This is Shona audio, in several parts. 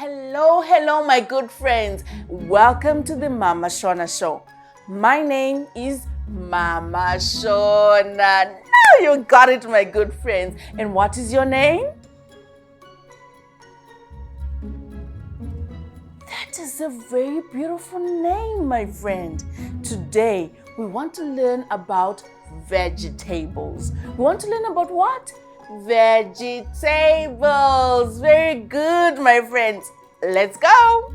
Hello, my good friends. Welcome to the Mhamha Shona show. My name is Mhamha Shona. Now you got it, my good friends. And what is your name? That is a very beautiful name, my friend. Today, we want to learn about vegetables. We want to learn about what? Vegetables. Very good, my friends. Let's go.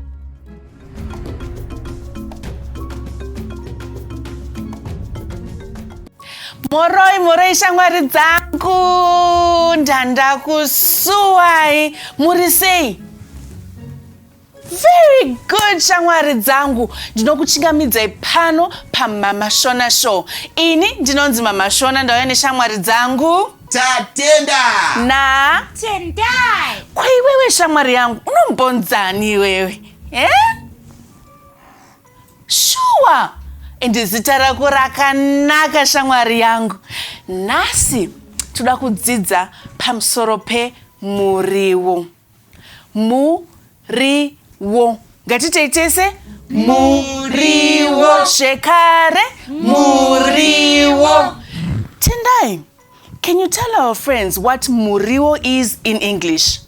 Moroi shamwari dzangu ndanda kusuwai muri sei? Very good, shamwari dzangu. Ndinokuchingamidzai pano paMhamha Shona show. Ini ndinonzi Mhamha Shona, ndauya neshamwari dzangu Tatenda na Tendai. Kwa iwewe shamwari yangu, unombonzani iwewe? Sure. Ende zita rako rakanaka shamwari yangu. Nasi toda kudzidza pamusoro pemuriwo. Muriwo. Ngatitei tese muriwo. Shekare muriwo. Tendai, can you tell our friends what muriwo is in English?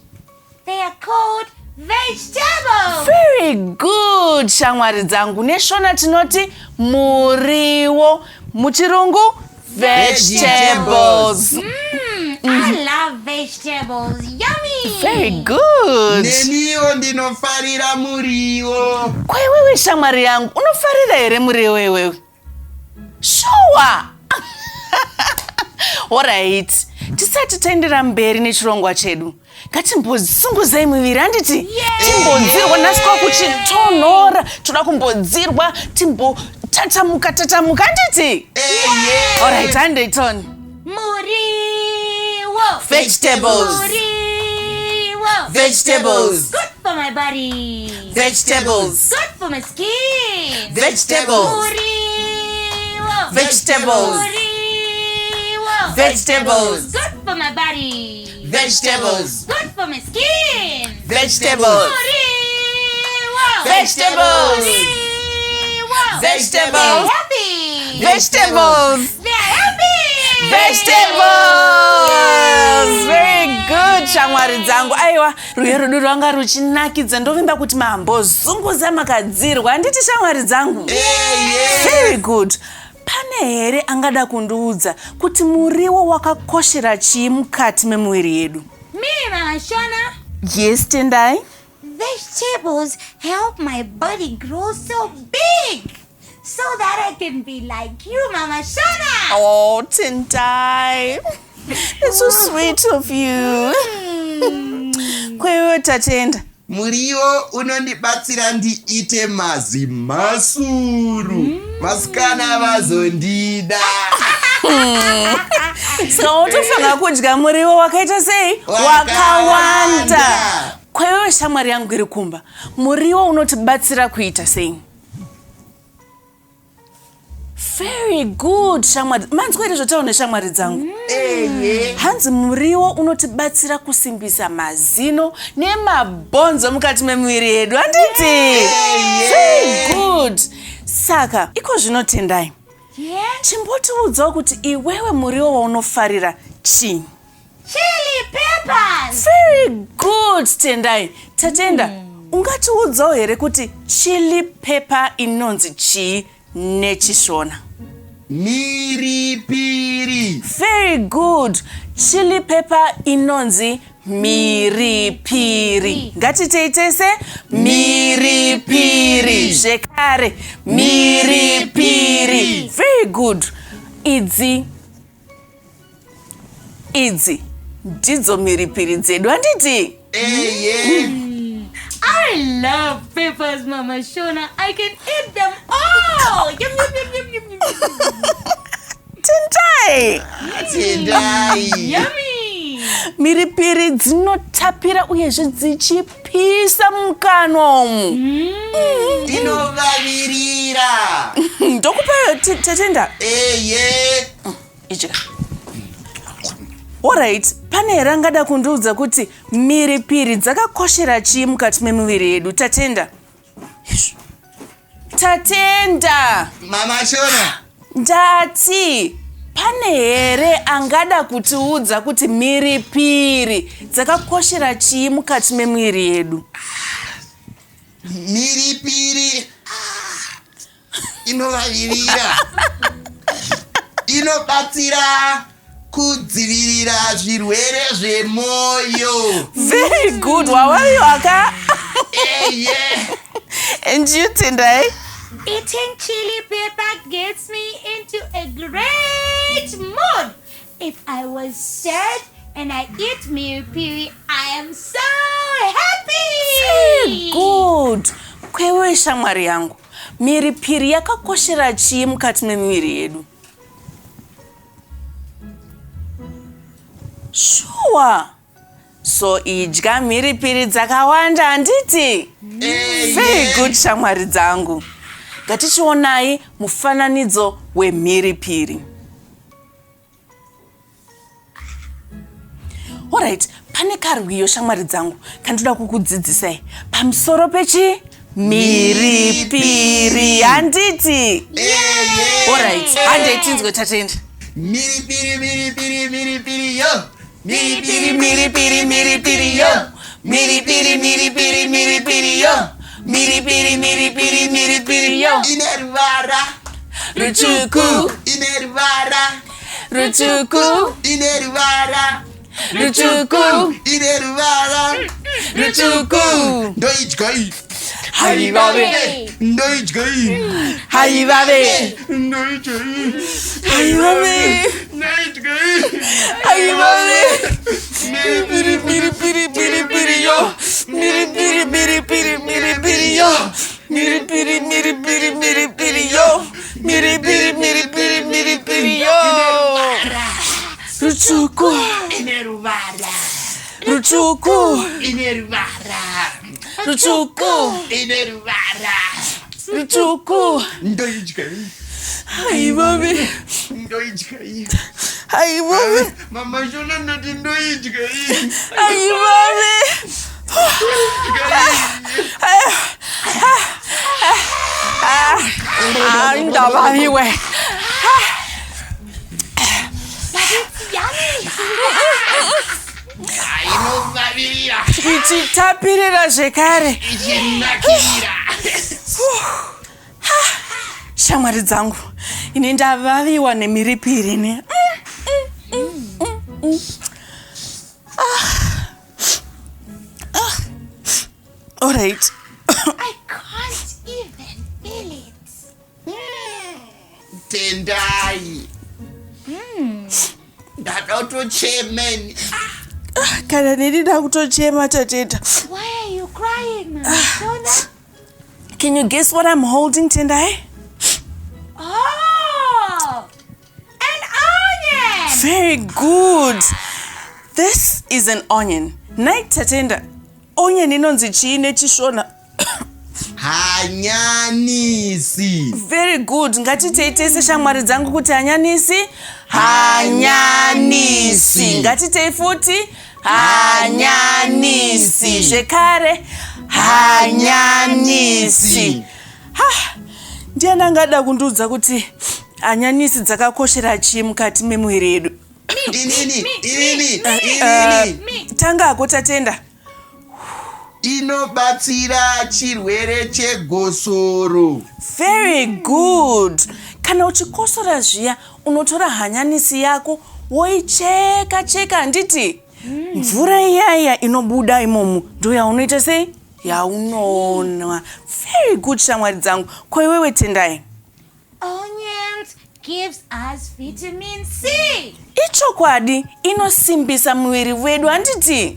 They are called vegetables. Very good, shamwari dzangu. Neshona tinoti muriwo. Muchirungu vegetables. I love vegetables. Yummy. Very good. neniwo ndinofarira muriwo. Kwa iwewe shamwari yangu, unofarira here muriwo iwewe? Sure. Alright. Tisati taendera mberi nechirongwa chedu, ngatimbosunguzai muviri handiti? Timbodzirwa nasika kuchitonhora, toda kumbodzirwa timbotatamuka handiti? Alright, handei toni. Muriwo. Vegetables. Muriwo. Vegetables. Good for my body. Vegetables. Good for my skin. Vegetables. Muriwo. Vegetables. Muriwo. Vegetables. Good for my body. Vegetables. Good for my skin. Vegetables. Muriwo. Vegetables. Muriwo. Vegetables. They're happy. Vegetables. They're happy. Vegetables. Very good, shamwari dzangu. Aiwa, ruye rudu rwanga ruchinakidza, ndovimba kuti mambozunguza makadzirwa handiti shamwari dzangu? Very good. Pane here angada kundiudza kuti muriwo wakakoshera chii mukati memuviri yedu? Me, Mhamha Shona. Yes, Tendai. Vegetables help my body grow so big, so that I can be like you, Mhamha Shona. Oh, Tendai. It's so sweet of you. Kwewe Tatenda. Muriwo unondibatsira ndiite mazimasuru. Masikana vazondida. Saka unofanira kudya muriwo wakaita sei? Wakawanda. Kwewe shamwari yangu iri kumba, muriwo unotibatsira kuita sei? Very good, shamwari. Manzwere zvotaura neshamwari dzangu. Hanzi muriwo unotibatsira kusimbisa mazino nemabhonzo mukati memuviri yedu, handiti? Very good. Saka, iko zvino Tendai. Chimbotiudzawo kuti iwewe muriwo waunofarira chii? Chili peppers. Very good, Tendai. Tatenda, ungatiudzawo here kuti chili pepper inonzi chii nechishona? Miripiri. Very good. Chili pepper inonzi miripiri. Ngatitei tese miripiri. Zvekare miripiri. Very good. Idzi ndidzo miripiri dzedu, handiti? I love peppers, Mhamha Shona. I can eat them all. Yum, yum, yum, yum, yum, yum. Tendai. Yummy. Miripiri dzinotapira uyezve dzichipisa mukanwa umu. Ndinovavirira. Ndokupa Tatenda. Idya. Idya. Alright, pane rangada kundiudza kuti mhiripiri dzakakoshera chii mukati memuviri yedu. Tatenda. Tatenda. Mhamha Shona. Ndati, pane here angada kutiudza kuti mhiripiri dzakakoshera chii mukati memuviri yedu? Mhiripiri inovavirira. Inobatsira kudzivirira zvirwere zvemwoyo. Very good. Wawayo aka? Yeah. And you, Tendai? Eating chili pepper gets me into a great mood. If I was sad and I eat miripiri, I am so happy. Good. Kwewe shamwari yangu, miripiri yakakoshera chii mukati memiviri yedu? Sure. So idya mhiripiri dzakawanda handiti? Very good shamwari dzangu. Ngatichionai mufananidzo wemhiripiri. Alright, pane karwiyo shamwari dzangu kandoda kukudzidzisai pamusoro pechi mhiripiri handiti? Alright, handei tinzwe Tatenda. Miripiri, miripiri, miripiri yo. Miripiri, miripiri, miripiri yo. Miripiri, miripiri, miripiri yo. Miripiri, miripiri, miripiri yo. Ine ruvara rutsvuku, ine ruvara rutsvuku, ine ruvara rutsvuku, ine ruvara rutsvuku. ndoidya iyi Haivave, ndoidya iyi haivave, ndoidya iyi haivave, ndoidya iyi haivave. Miripiri, miripiri, miripiri yo. Miripiri, miripiri, miripiri yo. Miripiri, miripiri, miripiri yo. Miripiri, miripiri, miripiri yo. Rutsvuku, ine ruvara rutsvuku, ine ruvara rutsvuku, ine ruvara rutsvuku. ndoidya iyi Haivave, ndoidya iyi haivave, Mhamha Shona ndoti ndoidya iyi haivave. Ndavaviwe. inovavirira Ichitapirira zvekare. ichinakirira. Shamwari dzangu, ine ndavaviwa nemhiripiri ne. Alright. I can't even feel it. Tendai ndatochemeni. Kana ndida kutochema Tatenda. Why are you crying, Mhamha Shona? Can you guess what I'm holding, Tendai? Oh, an onion. Very good. This is an onion. Night Tatenda. Onion inonzi chii nechishona? Hanyanisi. Very good. Ngatiteitese shamwari dzangu kuti hanyanisi. Hanyanisi. Ngatitei futi. Hanyanisi. Zvekare. Hanyanisi. Ndiani angada kundiudza kuti hanyanisi dzakakoshera chii mukati memuviri yedu? Inini. Tangako Tatenda. Inobatsira chirwere chegosoro. Very good. Kana uchikosora zviya unotora hanyanisi yako woicheka cheka handiti? Mvura iyaya inobuda imomo ndo yaunoita sei? Yaunonwa. Very good shamwari dzangu. Ko iwewe Tendai? Onions gives us vitamin C. Ichokwadi, inosimbisa muviri wedu handiti?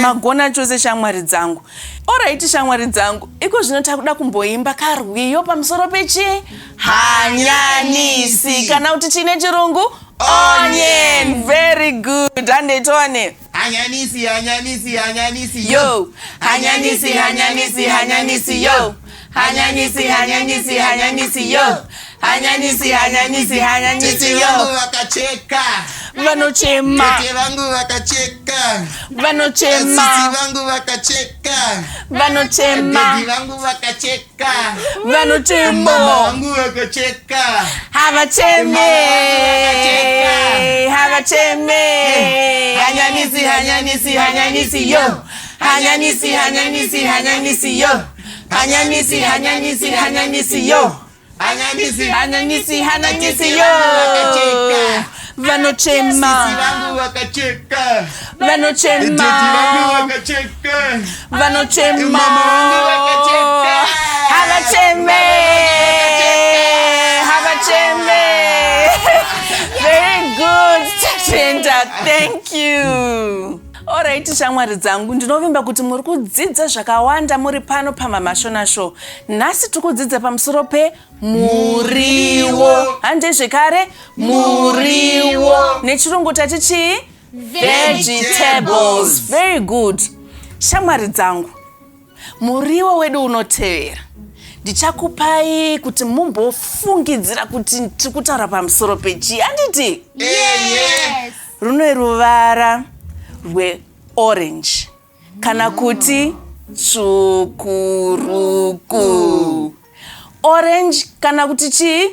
Magona chose shamwari dzangu. Alright shamwari dzangu, iko zvino takuda kumboimba karwiyo pamusoro pechi? Hanyanisi. Kana kuti chine chirungu? Onion. Very good. Handetone. Hanyanisi Yo. Hanyanisi yo. Hanyanisi yo. hanyanisi hanyanisi hanyanisi Tete yo vangu vakacheka. vanochema Tete vangu vakacheka. vanochema Sisi vangu vakacheka. vanochema Dedi vangu vakacheka. vanochema Mama vangu vakacheka. havacheme havacheme hanyanisi hanyanisi hanyanisi yo hanyanisi hanyanisi hanyanisi yo hanyanisi hanyanisi hanyanisi yo Hanyanisi. hanyanisi hanyanisi yo Vakacheka. Sisi vanochema vangu vakacheka. Dedi vanochema vangu vakacheka. vanochema Mama vangu vakacheka. havacheme havacheme very good Tatenda, thank you. Alright, shamwari dzangu, ndinovimba kuti muri kudzidza zvakawanda muri pano paMhamha Shona show. Nhasi tikudzidza pamusoro pemuriwo. Hande zvekare muriwo. Nechirungu tati chii? Vegetables. Very good. Shamwari dzangu, muriwo wedu unotevera ndichakupai kuti mumbofungidzira kuti tiri kutaura pamusoro pechii. Handiti? Yes. Rune ruvara rweorange kana kuti tsvukuruku. Orange kana kuti chii?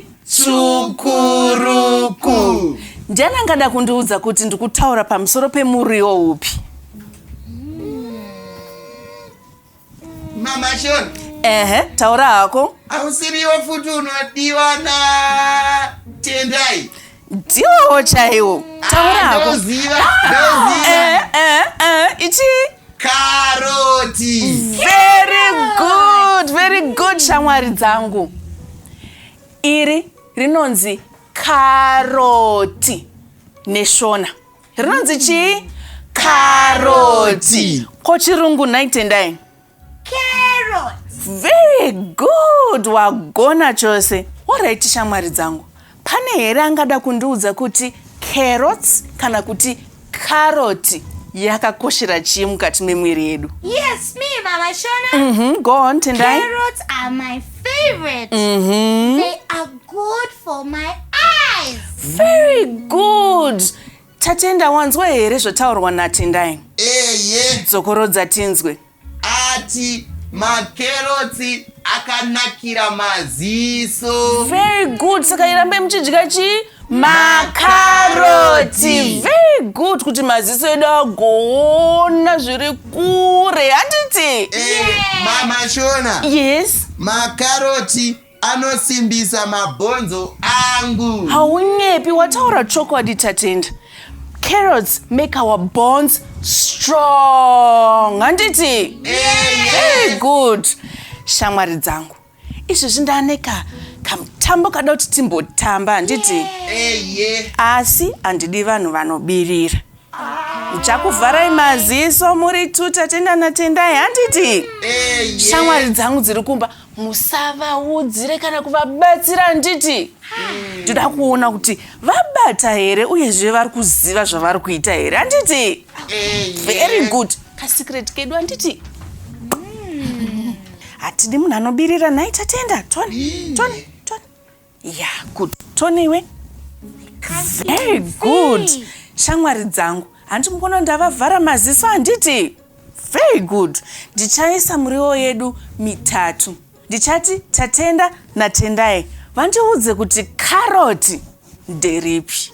Tsvukuruku. Ndiani angada kundiudza kuti ndikutaura pamusoro pemuriwo upi? Mhamha Shona. Taura hako. Ausiriwo futi unodiwa naTendai. Ndiwowo chaiwo. Taura hako. Ndoziva. Ichi? Karoti. Very good shamwari dzangu. Iri rinonzi karoti neshona. Rinonzi chii? Karoti. Kochirungu naitendai. Carrots. Very good, wagona chose. Alright shamwari dzangu, pane here angada kundiudza kuti carrots kana kuti karoti yakakoshera chii mukati memwiri yedu? Yes, me, Mhamha Shona. Go on, Tendai. Carrots are my favorite. They are good for my eyes. Very good. Tatenda, wanzwa here zvotaurwa naTendai? Dzokorodza tinzwe. Ati makerotsi akanakira maziso. Very good. Saka irambe muchidya chii? Makaroti. Very good. Kuti maziso edu agoona zviri kure. Handiti? Mhamha Shona. Yes. Makaroti anosimbisa mabhonzo angu. Haunyepi, wataura chokwadi Tatenda. Carrots make our bones strong. Handiti? Very good. Shamwari dzangu, izvezvi ndaneka kamutambo kada kuti timbotamba. Handiti? Asi handidi vanhu vanobirira. Ndichakuvharai maziso muri tu Tatenda naTendai. Handiti? Shamwari dzangu dziri kumba, musavaudzire kana kuvabatsira. Handiti? Ndoda kuona kuti vabata here uyezve vari kuziva zvavari kuita here. Handiti? Very good. Kasekret kedu. Handiti? Hatidi munhu anobirira. Nhai Tatenda, toni. Yeah, good. Toniwe. Very good. Shamwari dzangu, handi mukono ndavavhara maziso. Handiti? Very good. Ndichaisa muriwo yedu mitatu. Ndichati Tatenda naTendai vandiudze kuti karoti nderipi.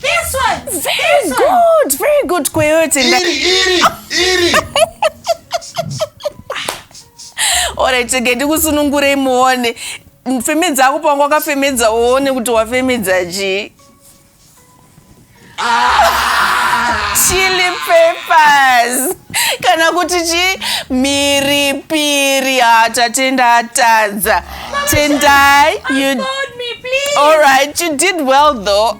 This one. Very good. Kweyo Tendai. Iri. Alright, ndikusunungurei muone. Femedza ako pangu wakafemedza uone kuti wafemedza chii. Chili peppers. Kana kuti chii? Miripiri. Tatenda atadza. Tendai, you Hold me, please. alright, you did well though.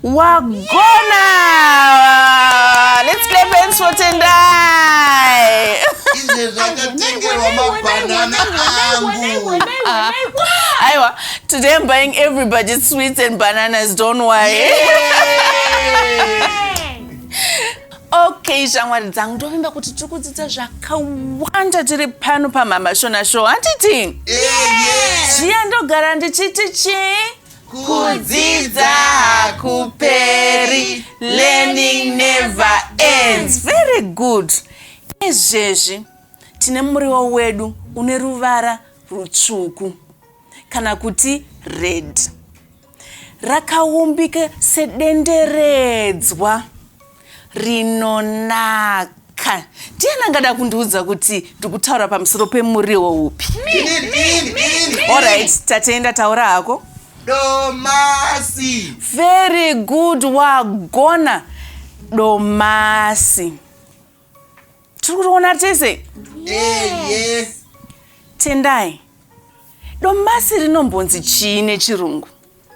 Wagona! Let's clap hands for Tendai. Izvi zvakatengerwa mabanana angu. Aiwa, today I'm buying everybody sweets and bananas, don't worry. Okay, shamwari dzangu, ndovimba kuti tikudzidza zvakawanda tiri pano paMhamha Shona show. Handiti? Zviya ndogara ndichiti chi? Kudzidza hakuperi. Learning never ends. Very good. Izvezvi tine muriwo wedu une ruvara rutsvuku kana kuti red. Rakaumbika sedenderedzwa rinonaka. Ndiani angada kundiudza kuti ndikutaura pamusoro pemuriwo upi? Alright, Tatenda, taura hako. Domasi. Very good, wagona. Domasi. Tiri kuona tese? Yes. Tendai. Domasi rinombonzi chii nechirungu?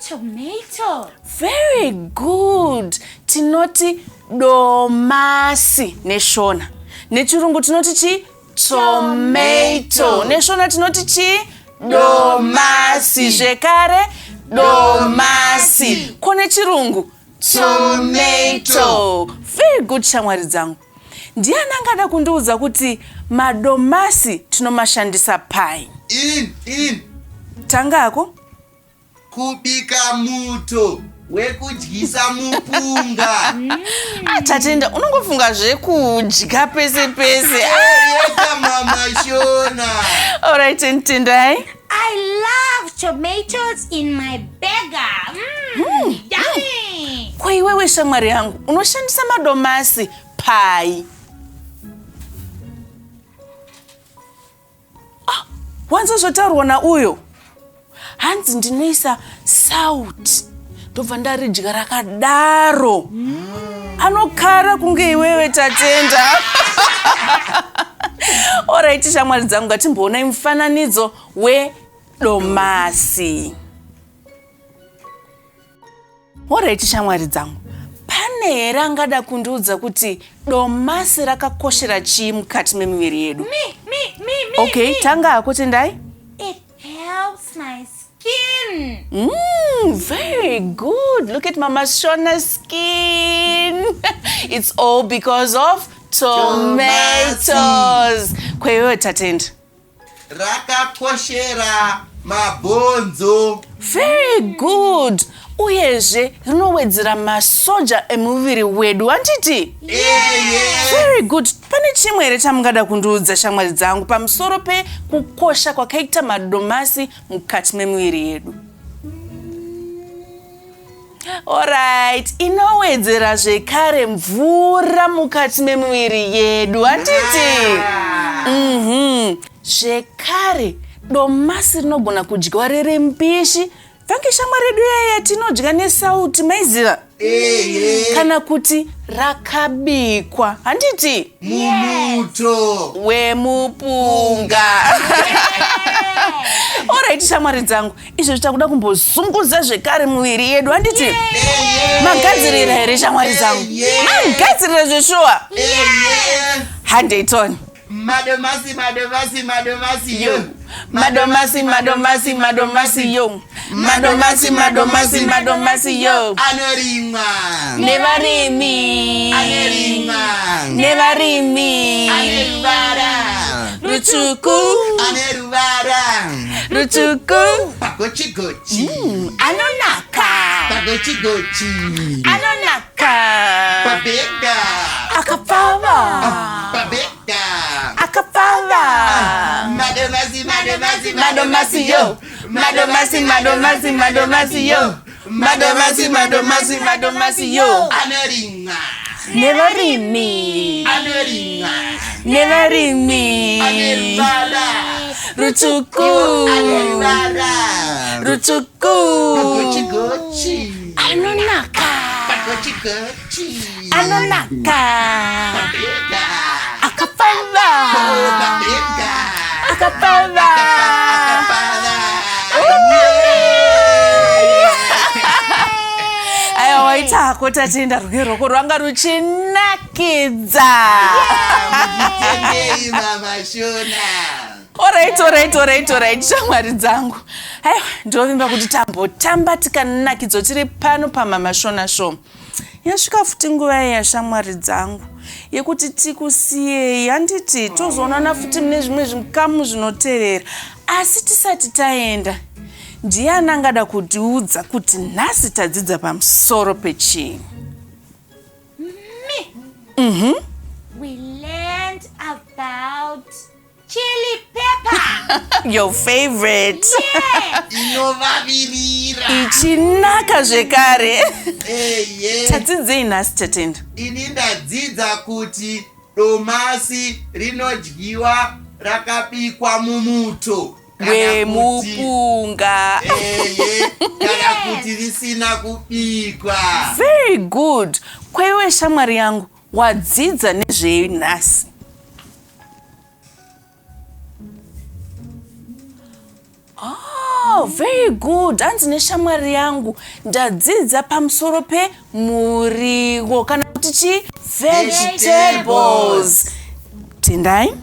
Tomato. Very good. Tinoti domasi neshona. Nechirungu tinoti chi? Tomato. Neshona tinoti chi? Domasi. Zvekare domasi. Kone chirungu? Tomato. Very good, shamwari dzangu. Ndiani angada kundiudza kuti madomasi tinomashandisa pai? Tangako? Kubika muto wekudyisa mupunga. Tatenda, unongofunga zvekudya pese pese. Mhamha Shona. Alright, Tendai. I love tomatoes in my burger. Yummy. Kwa iwewe shamwari yangu, unoshandisa madomasi pai. Wanzozotaurwa nauyo. Hanzi ndinoisa sauti. Ndobva ndaridya rakadaro. Anokara kunge iwewe Tatenda. Alright, shamwari dzangu, ngatimboona mufananidzo wedomasi. Alright, shamwari dzangu. Pane here angada kundiudza kuti domasi rakakoshera chii mukati memiviri yedu? Me. Okay, tanga hako Tendai. It helps my skin. Very good. Look at Mhamha Shona's skin. It's all because of tomatoes. Kwa iwewe Tatenda? Rakakoshera mabhonzo. Very good. Uyezve rinowedzera masoja emuviri wedu, handiti? Very good. Pane chimwe here chamungada kundiudza shamwari dzangu pamusoro pekukosha kwakaita madomasi mukati memuviri yedu? Alright, inowedzera zvekare mvura mukati memuviri yedu, handiti? Zvekare domasi rinogona kudyiwa riri mbishi. Vange shamwari yedu yaya tinodya nesauti, maiziva? Kana kuti rakabikwa, handiti? Mumuto wemupunga. Alright, shamwari dzangu, izvo zvitakuda kumbozunguza zvekare muviri yedu, handiti? Magadzirira here shamwari dzangu? Magadzirira zveshuwa? Handeitoni. Madomasi yo. Madomasi yo. Madomasi yo. Anorimwa. Nevarimi. Aneruvara. Rutsvuku. Rutsvuku. Pagochi. Anonaka. Pagochi. Anonaka. Pabeka. Akapava. Pabeka. Akapava. Madomasi yo. Madomasi yo. Anorimwa. Nevarimi. Aneruvara. Rutsvuku. Pagochi. Anonaka. Pagochi. Anonaka. Pabeka. Akapava. Akapava. Aiwa, waita hako Tatenda, rwere rwako rwanga ruchinakidza. Tendai Mhamha Shona. Alright, shamwari dzangu. Aiwa, ndovimba kuti tambotamba tikanakidzo tiri pano paMhamha Shona show. Yasvika futi nguva yashamwari dzangu yekuti tikusiyei handiti tozoonana futi mune zvimwe zvikamu zvinotevera. Asi tisati taenda, ndiani angada kutiudza kuti nhasi tadzidza pamusoro pechii? Me. We learned about chili pepper. Your favorite. Yeah. Inovavirira. Ichinaka zvekare. Eye. Tadzidzei nhasi Tatenda? Ini ndadzidza kuti domasi rinodyiwa rakabikwa mumuto. Wemupunga. Eye. Kana kuti risina kubikwa. Very good. Kwaiwe shamwari yangu, wadzidza nezvei nhasi? Oh, very good. Hanzi neshamwari yangu ndadzidza pamusoro pemuriwo kana kuti chi? Vegetables. Tendai?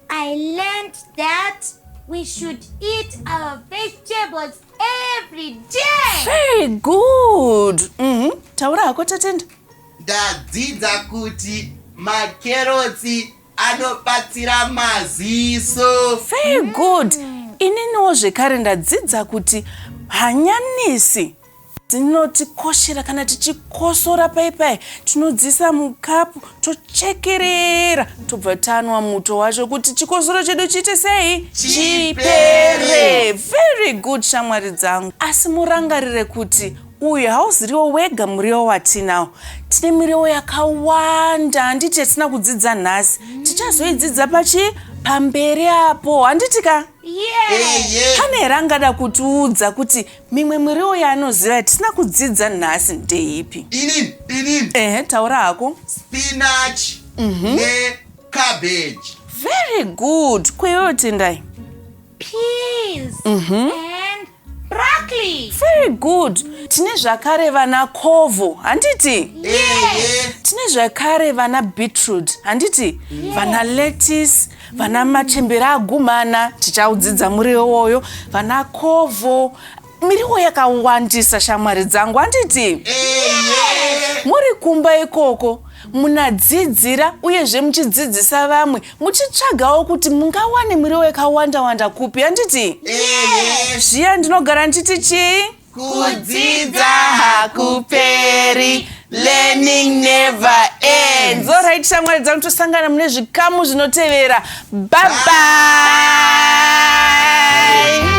I learned that we should eat our vegetables every day. Very good. Taura hako Tatenda? Ndadzidza kuti makerotsi anobatsira maziso. Very good. Ininiwo zvekare ndadzidza kuti hanyanisi dzinotikoshera kana tichikosora paipai, tinodzisa mukapu, tochekerera, tobva tanwa muto wacho kuti chikosoro chedu chiite sei? Chipere. Very good shamwari dzangu. Asi murangarire kuti uyu hauziriwo wega muriwo watinawo. Tine miriwo yakawanda, handiti yatina kudzidza nhasi. Tichazoidzidza pamberi apo, handiti ka? Yeah. Pane here angada kutiudza kuti mimwe miriwo yaanoziva yatisina kudzidza nhasi ndeipi? Inini. Taura hako. Spinach necabbage. Very good. Kwaiwewo Tendai? Peas and broccoli. Very good. Tine zvakare vana kovo, handiti? Eye. Tine zvakare vana beetroot, handiti? Vana lettuce, vana machembera agumana, tichaudzidza muriwo woyo, vana kovo. Miriwo yakawandisa shamwari dzangu, handiti? Eye. Muri kumba ikoko munadzidzira uyezve muchidzidzisa vamwe, muchitsvagawo kuti mungawane miriwo yakawanda kupi, handiti? Eye. Zviya ndinogara nditi chii? Kudzidza hakuperi. Learning never ends. Alright, shamwari dzangu, tosangana mune zvikamu zvinotevera. Bye bye.